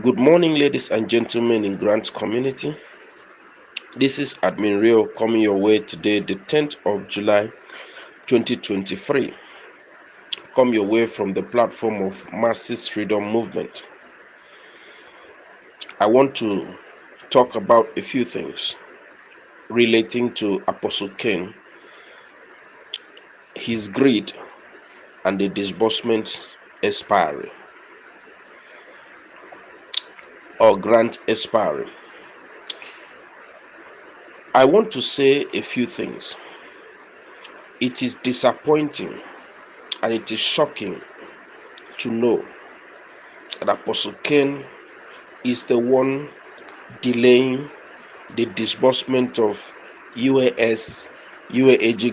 Good morning, ladies and gentlemen in Grant community. This is Admin Rio coming your way today, the 10th of July 2023. Come your way from the platform of Masses Freedom Movement. I want to talk about a few things relating to Apostle Cain, his greed, and the disbursement expiry or grant expiry. I want to say a few things. It is disappointing and it is shocking to know that Apostle Cain is the one delaying the disbursement of UAG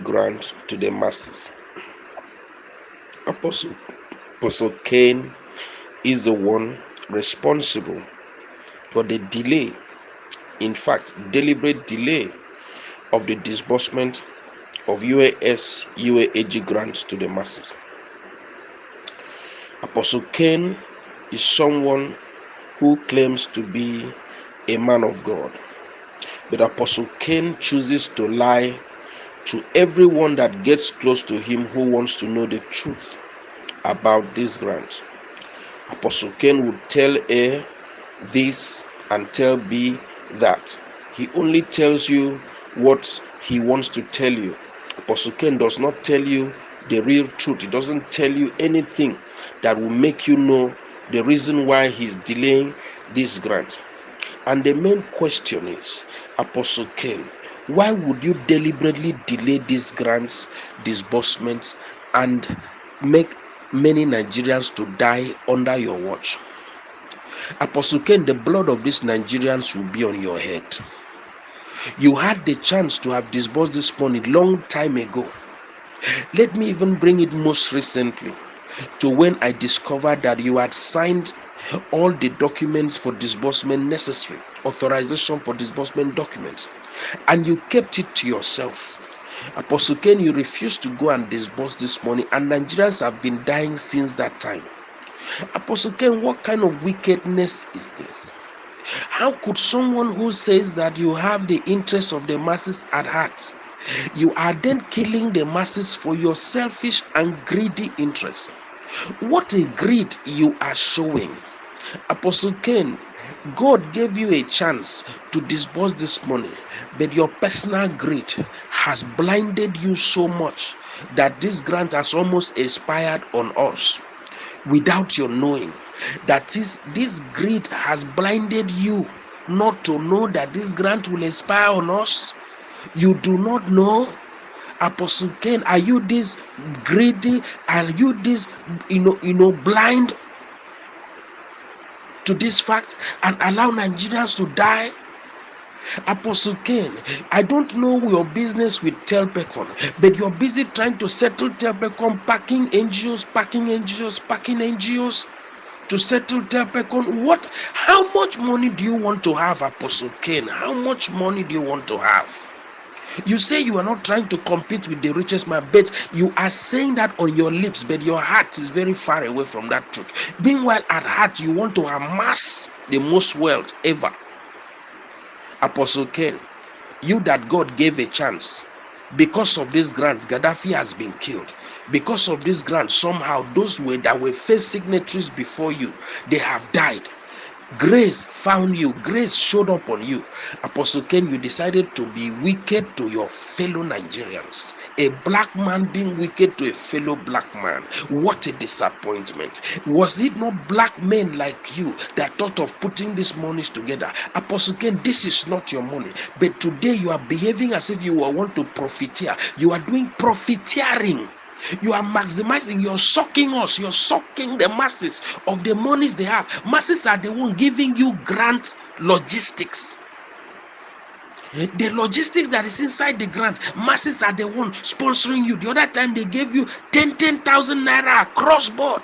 grant to the masses. Apostle Cain is the one responsible for the delay, in fact, deliberate delay of the disbursement of UAG grants to the masses. Apostle Cain is someone who claims to be a man of God. But Apostle Cain chooses to lie to everyone that gets close to him who wants to know the truth about this grant. Apostle Cain would tell A this and tell B that. He only tells you what he wants to tell you. Apostle Cain does not tell you the real truth. He doesn't tell you anything that will make you know the reason why he's delaying this grant. And the main question is, Apostle Cain, why would you deliberately delay these grants, disbursements, and make many Nigerians to die under your watch? Apostle Cain, the blood of these Nigerians will be on your head. You had the chance to have disbursed this money long time ago. Let me even bring it most recently to when I discovered that you had signed all the documents for disbursement necessary, authorization for disbursement documents, and you kept it to yourself. Apostle Cain, you refused to go and disburse this money, and Nigerians have been dying since that time. Apostle Cain, what kind of wickedness is this? How could someone who says that you have the interests of the masses at heart, you are then killing the masses for your selfish and greedy interests? What a greed you are showing. Apostle Cain, God gave you a chance to disburse this money, but your personal greed has blinded you so much that this grant has almost expired on us without your knowing. That is, this greed has blinded you not to know that this grant will expire on us. You do not know. Apostle Cain, are you this greedy? Are you this blind to this fact and allow Nigerians to die? Apostle Cain, I don't know your business with Telpecon, but you're busy trying to settle Telpecon, packing NGOs, to settle Telpecon. What? How much money do you want to have, Apostle Cain? How much money do you want to have? You say you are not trying to compete with the richest man, but you are saying that on your lips, but your heart is very far away from that truth. Meanwhile, at heart, you want to amass the most wealth ever. Apostle Cain, you that God gave a chance, because of this grant, Gaddafi has been killed. Because of this grant, somehow those that were first signatories before you, they have died. Grace found you, grace showed up on you. Apostle Cain, you decided to be wicked to your fellow Nigerians. A black man being wicked to a fellow black man. What a disappointment. Was it not black men like you that thought of putting these monies together? Apostle Cain, this is not your money. But today you are behaving as if you want to profiteer. You are doing profiteering. You are maximizing, you're sucking us, you're sucking the masses of the monies they have. Masses are the one giving you grant logistics. The logistics that is inside the grant, masses are the one sponsoring you. The other time they gave you 10,000 naira across board.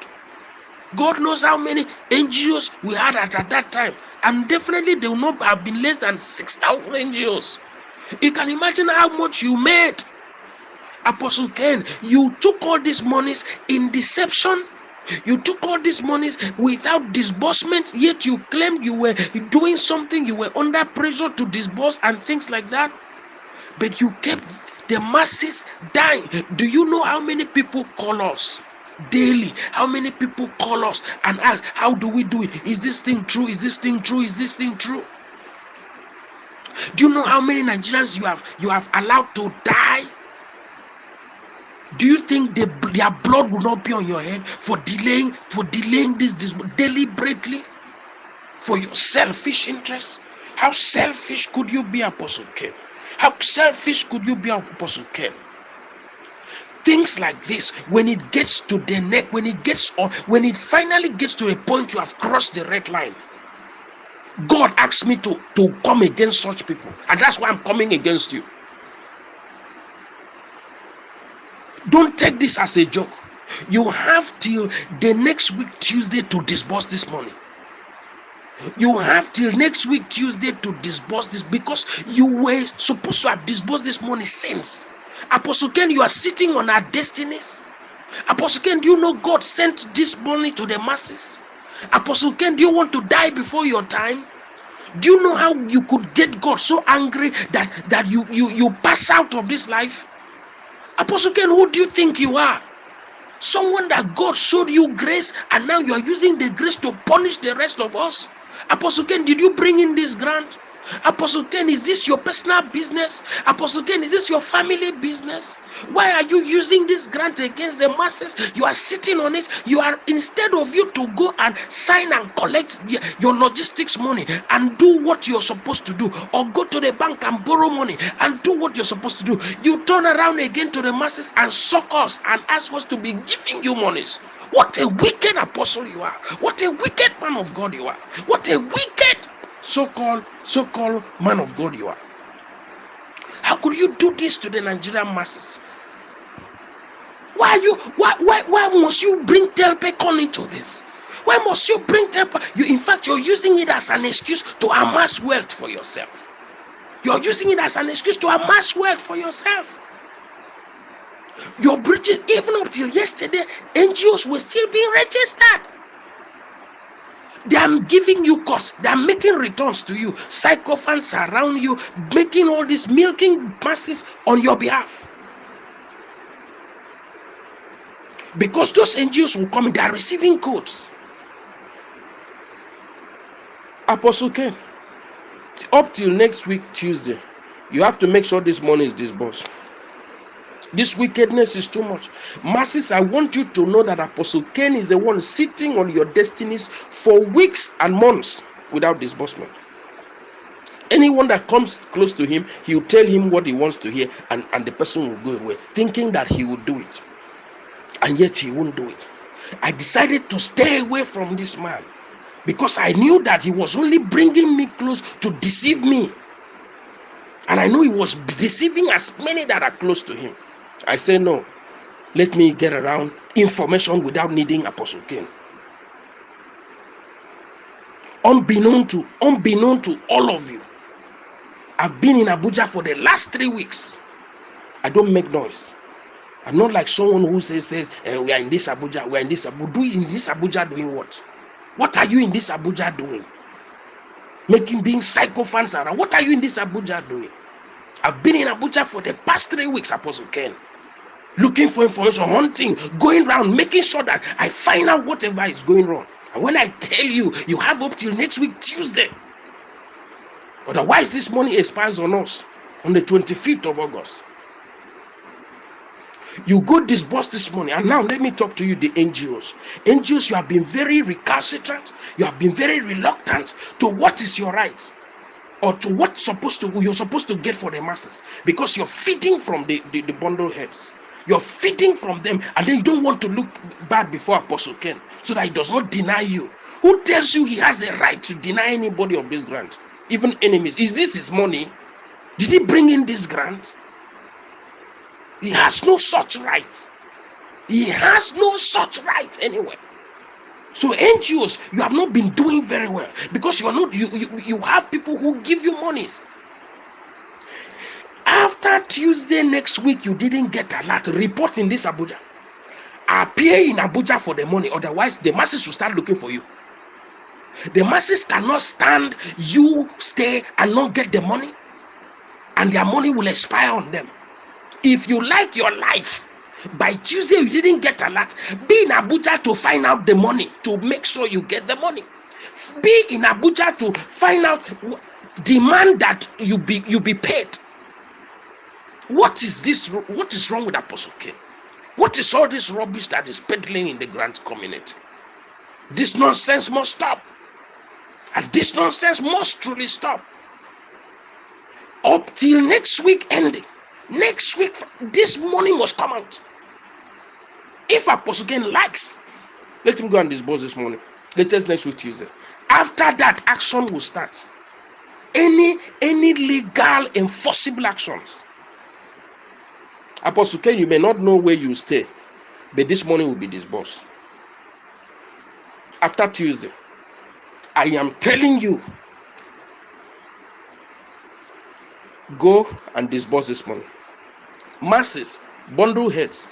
God knows how many NGOs we had at that time, and definitely they will not have been less than 6,000 NGOs. You can imagine how much you made. Apostle Cain, you took all these monies in deception. You took all these monies without disbursement, yet you claimed you were doing something, you were under pressure to disburse and things like that. But you kept the masses dying. Do you know how many people call us daily? How many people call us and ask, how do we do it? Is this thing true? Is this thing true? Is this thing true? Do you know how many Nigerians you have allowed to die? Do you think their blood will not be on your head for delaying this deliberately for your selfish interest? How selfish could you be, Apostle Ken? How selfish could you be, Apostle Ken? Things like this, when it gets to the neck, when it finally gets to a point you have crossed the red line, God asked me to come against such people, and that's why I'm coming against you. Don't take this as a joke. You have till the next week Tuesday to disburse this money. You have till next week Tuesday to disburse this, because you were supposed to have disbursed this money since. Apostle Ken, you are sitting on our destinies. Apostle Ken, do you know God sent this money to the masses? Apostle Ken, do you want to die before your time? Do you know how you could get God so angry that you pass out of this life? Apostle Ken, who do you think you are? Someone that God showed you grace, and now you are using the grace to punish the rest of us. Apostle Ken, did you bring in this grant? Apostle Ken, is this your personal business? Apostle Ken, is this your family business? Why are you using this grant against the masses? You are sitting on it. You are, instead of you to go and sign and collect your logistics money and do what you're supposed to do, or go to the bank and borrow money and do what you're supposed to do, you turn around again to the masses and suck us and ask us to be giving you monies. What a wicked apostle you are. What a wicked man of God you are. What a wicked so-called man of God you are. How could you do this to the Nigerian masses? Why must you bring Telpecon into this? Why must you bring Telpecon? In fact, you're using it as an excuse to amass wealth for yourself. You're using it as an excuse to amass wealth for yourself. You're breaching, even up till yesterday, NGOs were still being registered. They are giving you costs. They are making returns to you. Sycophants around you, making all this, milking masses on your behalf. Because those NGOs will come in, they are receiving codes. Apostle Ken, up till next week Tuesday, you have to make sure this money is disbursed. This wickedness is too much. Masses, I want you to know that Apostle Ken is the one sitting on your destinies for weeks and months without disbursement. Anyone that comes close to him, he will tell him what he wants to hear, and the person will go away, thinking that he will do it. And yet he won't do it. I decided to stay away from this man, because I knew that he was only bringing me close to deceive me. And I know he was deceiving as many that are close to him. I say no, let me get around information without needing Apostle Ken. Unbeknown to all of you, I've been in Abuja for the last 3 weeks. I don't make noise. I'm not like someone who says we are in this Abuja, we are in this Abuja. In this Abuja doing what? What are you in this Abuja doing? Being sycophants around. What are you in this Abuja doing? I've been in Abuja for the past 3 weeks, Apostle Ken, looking for information, hunting, going around, making sure that I find out whatever is going wrong. And when I tell you, you have up till next week Tuesday. Otherwise, this money expires on us on the 25th of August. You go disburse this money. And now let me talk to you, the NGOs. NGOs, you have been very recalcitrant. You have been very reluctant to what is your right, or to what you're supposed to get for the masses, because you're feeding from the bundle heads. You're feeding from them, and then you don't want to look bad before Apostle Ken, so that he does not deny you. Who tells you he has a right to deny anybody of this grant, even enemies? Is this his money? Did he bring in this grant? He has no such right. He has no such right anyway. So NGOs, you have not been doing very well, because you have people who give you monies. After Tuesday next week, you didn't get a lot. Report in this Abuja. Appear in Abuja for the money, otherwise the masses will start looking for you. The masses cannot stand you stay and not get the money, and their money will expire on them. If you like your life, by Tuesday you didn't get a lot, be in Abuja to find out the money, to make sure you get the money. Be in Abuja to find out, demand that you be paid. What is this? What is wrong with Apostle King? What is all this rubbish that is peddling in the grand community? This nonsense must stop. And this nonsense must truly stop. Up till next week ending. Next week, this money must come out. If Apostle King likes, let him go and disburse this money. Latest next week Tuesday. After that, action will start. Any legal enforceable actions. Apostle King, you may not know where you stay, but this money will be disbursed. After Tuesday, I am telling you, go and disburse this money. Masses, bundle heads,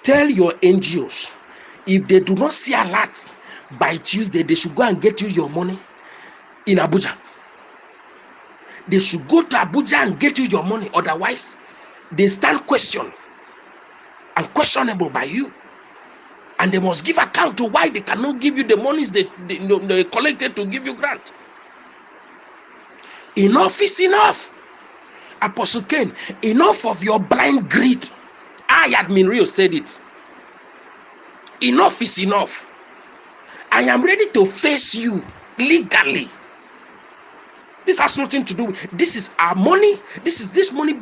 tell your NGOs, if they do not see a lot by Tuesday, they should go and get you your money in Abuja. They should go to Abuja and get you your money. Otherwise, they stand questioned and questionable by you. And they must give account to why they cannot give you the monies they collected to give you grant. Enough is enough. Apostle Ken, enough of your blind greed. I, Admin Rio, said it. Enough is enough. I am ready to face you legally. This has nothing to do with, this is our money. This money,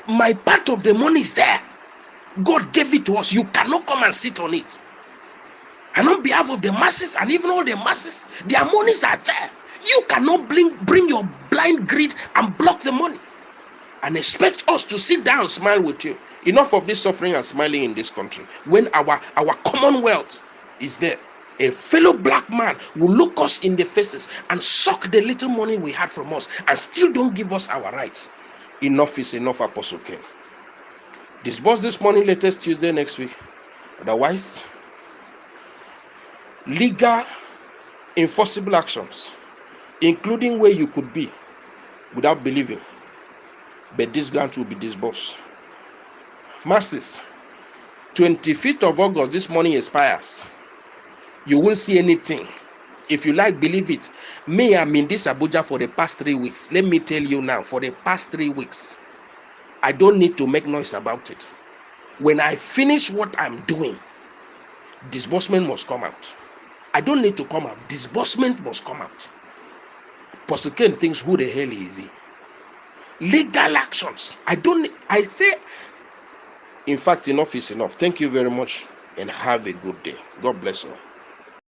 my part of the money is there. God gave it to us. You cannot come and sit on it. And on behalf of the masses, and even all the masses, their monies are there. You cannot bring your blind greed and block the money and expect us to sit down and smile with you. Enough of this suffering and smiling in this country. When our commonwealth is there, a fellow black man will look us in the faces and suck the little money we had from us and still don't give us our rights. Enough is enough, Apostle King. Disburse this money latest Tuesday next week. Otherwise, legal enforceable actions, including where you could be without believing, but this grant will be disbursed. Masses, 25th of August, this money expires. You won't see anything. If you like, believe it. Me, I'm in this Abuja for the past 3 weeks. Let me tell you now, for the past 3 weeks, I don't need to make noise about it. When I finish what I'm doing, disbursement must come out. I don't need to come out. Disbursement must come out. Apostle Ken thinks, who the hell is he? Legal actions. I say, in fact, enough is enough. Thank you very much and have a good day. God bless you.